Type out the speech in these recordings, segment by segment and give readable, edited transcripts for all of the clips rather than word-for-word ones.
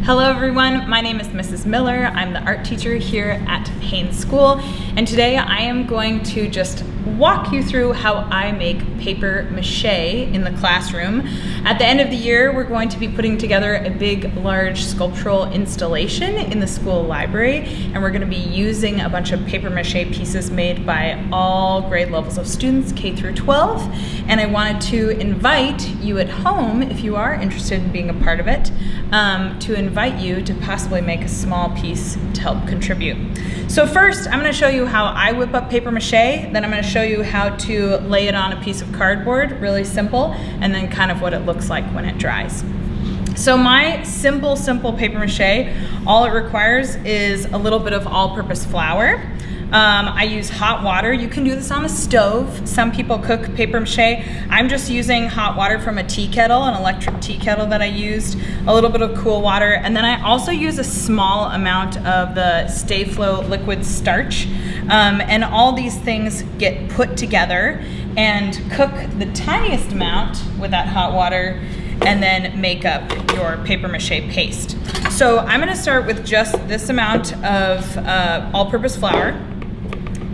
Hello everyone, my name is Mrs. Miller. I'm the art teacher here at Haines School, and today I am going to just walk you through how I make paper mache in the classroom. At the end of the year, we're going to be putting together a big, large sculptural installation in the school library, and we're going to be using a bunch of paper mache pieces made by all grade levels of students, K through 12, and I wanted to invite you at home, if you are interested in being a part of it, to invite you to possibly make a small piece to help contribute. So first, I'm going to show you how I whip up paper mache, then I'm going to show you how to lay it on a piece of cardboard, really simple, and then kind of what it looks like when it dries. So my simple paper mache, all it requires is a little bit of all-purpose flour. I use hot water. You can do this on a stove. Some people cook paper mache. I'm just using hot water from a tea kettle, an electric tea kettle that I used, a little bit of cool water, and then I also use a small amount of the Stay Flow liquid starch. And all these things get put together and cook the tiniest amount with that hot water and then make up your paper mache paste. So I'm gonna start with just this amount of all-purpose flour.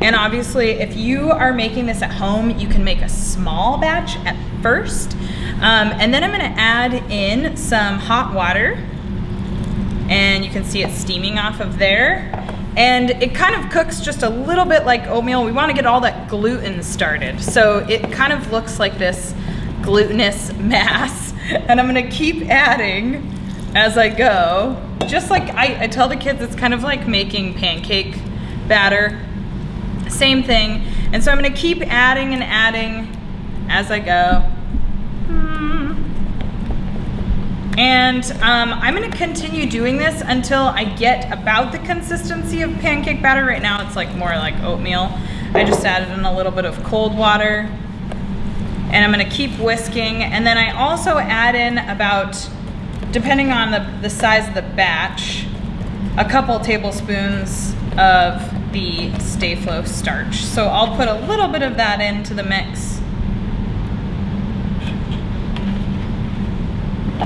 And obviously, if you are making this at home, you can make a small batch at first. And then I'm gonna add in some hot water. And you can see it steaming off of there. And it kind of cooks just a little bit like oatmeal. We wanna get all that gluten started. So it kind of looks like this glutinous mass. And I'm gonna keep adding as I go. Just like I tell the kids, it's kind of like making pancake batter. Same thing. And so I'm going to keep adding and adding as I go. And I'm going to continue doing this until I get about the consistency of pancake batter. Right now it's like more like oatmeal. I just added in a little bit of cold water. And I'm going to keep whisking. And then I also add in about, depending on the size of the batch, a couple tablespoons of the Stay Flow starch. So I'll put a little bit of that into the mix.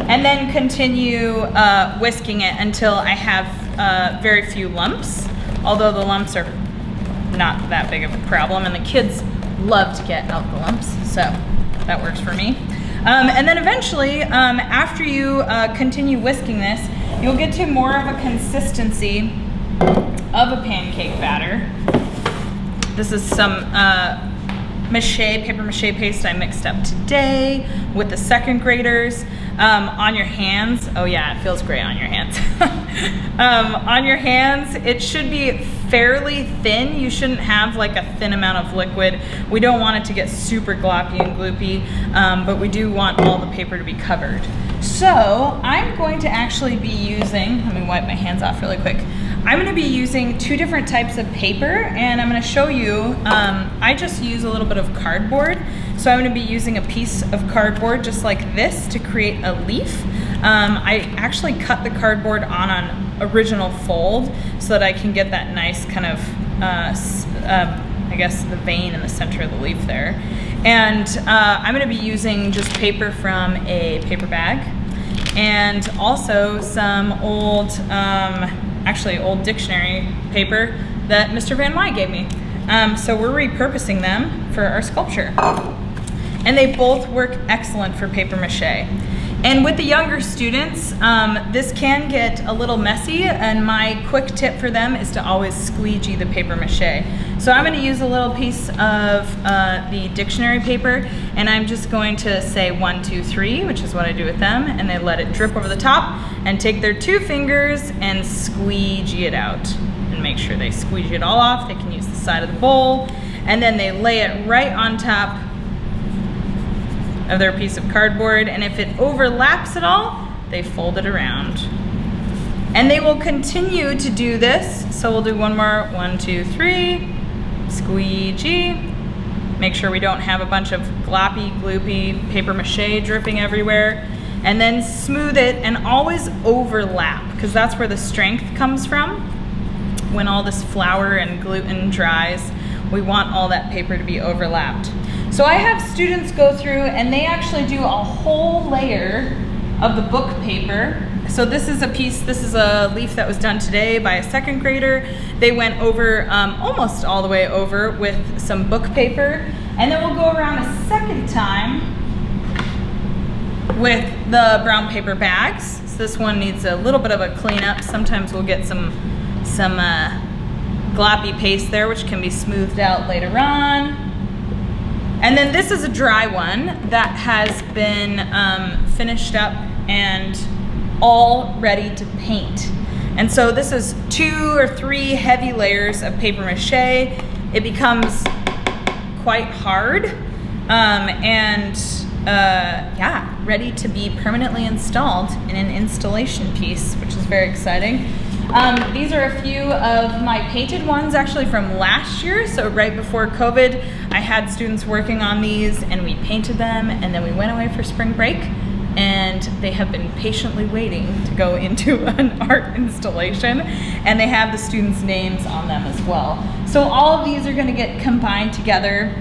And then continue whisking it until I have very few lumps, although the lumps are not that big of a problem, and the kids love to get out the lumps, so that works for me. And then eventually, after you continue whisking this, you'll get to more of a consistency of a pancake batter. This is some paper mache paste I mixed up today with the second graders. On your hands, oh yeah, it feels great on your hands. On your hands, it should be fairly thin. You shouldn't have like a thin amount of liquid. We don't want it to get super gloppy and gloopy, but we do want all the paper to be covered. So I'm going to actually be using, let me wipe my hands off really quick. I'm going to be using two different types of paper, and I'm going to show you, I just use a little bit of cardboard. So I'm going to be using a piece of cardboard just like this to create a leaf. I actually cut the cardboard on an original fold so that I can get that nice kind of, I guess, the vein in the center of the leaf there. And I'm going to be using just paper from a paper bag and also some old, actually old dictionary paper that Mr. Van Wy gave me. So we're repurposing them for our sculpture. And they both work excellent for paper mache. And with the younger students, this can get a little messy, and my quick tip for them is to always squeegee the paper mache. So I'm going to use a little piece of the dictionary paper, and I'm just going to say 1, 2, 3, which is what I do with them, and they let it drip over the top, and take their 2 fingers and squeegee it out. And make sure they squeegee it all off. They can use the side of the bowl, and then they lay it right on top of their piece of cardboard, and if it overlaps at all, they fold it around. And they will continue to do this, so we'll do one more, 1, 2, 3, squeegee. Make sure we don't have a bunch of gloppy, gloopy paper mache dripping everywhere, and then smooth it and always overlap, because that's where the strength comes from. When all this flour and gluten dries, we want all that paper to be overlapped. So I have students go through and they actually do a whole layer of the book paper So this is a leaf that was done today by a second grader. They went over, almost all the way over with some book paper. And then we'll go around a second time with the brown paper bags. So this one needs a little bit of a cleanup. Sometimes we'll get some gloppy paste there, which can be smoothed out later on. And then this is a dry one that has been finished up and all ready to paint. And so this is 2 or 3 heavy layers of paper mache. It becomes quite hard yeah, ready to be permanently installed in an installation piece, which is very exciting. These are a few of my painted ones actually from last year. So right before COVID, I had students working on these and we painted them, and then we went away for spring break, and they have been patiently waiting to go into an art installation, and they have the students' names on them as well. So all of these are going to get combined together.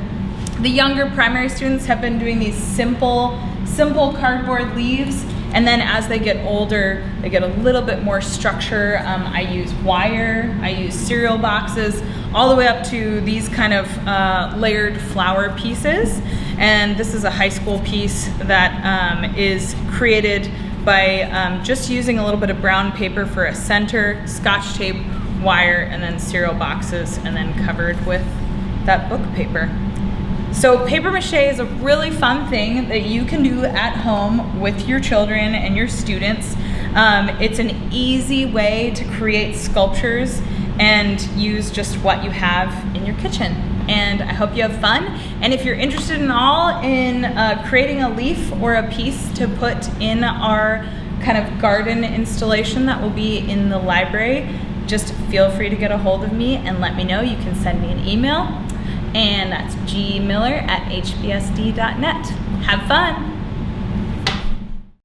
The younger primary students have been doing these simple cardboard leaves, and then as they get older, they get a little bit more structure. I use wire, I use cereal boxes, all the way up to these kind of layered flower pieces. And this is a high school piece that is created by just using a little bit of brown paper for a center, scotch tape, wire, and then cereal boxes, and then covered with that book paper. So paper mache is a really fun thing that you can do at home with your children and your students. It's an easy way to create sculptures and use just what you have in your kitchen. And I hope you have fun. And if you're interested in creating a leaf or a piece to put in our kind of garden installation that will be in the library, just feel free to get a hold of me and let me know. You can send me an email, and that's gmiller@hbsd.net. Have fun.